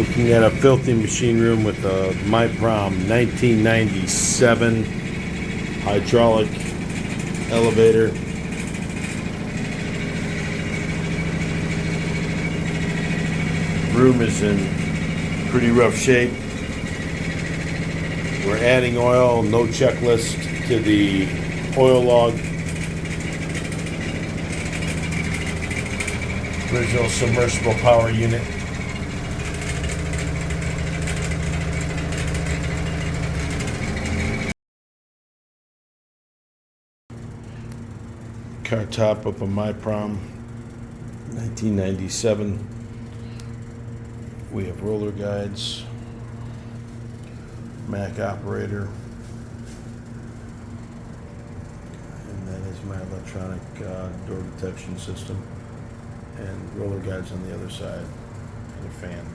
Looking at a filthy machine room with a Myron 1997 hydraulic elevator. Room is in pretty rough shape. We're adding oil, no checklist to the oil log. Original submersible power unit. Car top of a Myron 1997. We have roller guides, Mac operator, and that is my electronic door detection system, and roller guides on the other side, and a fan.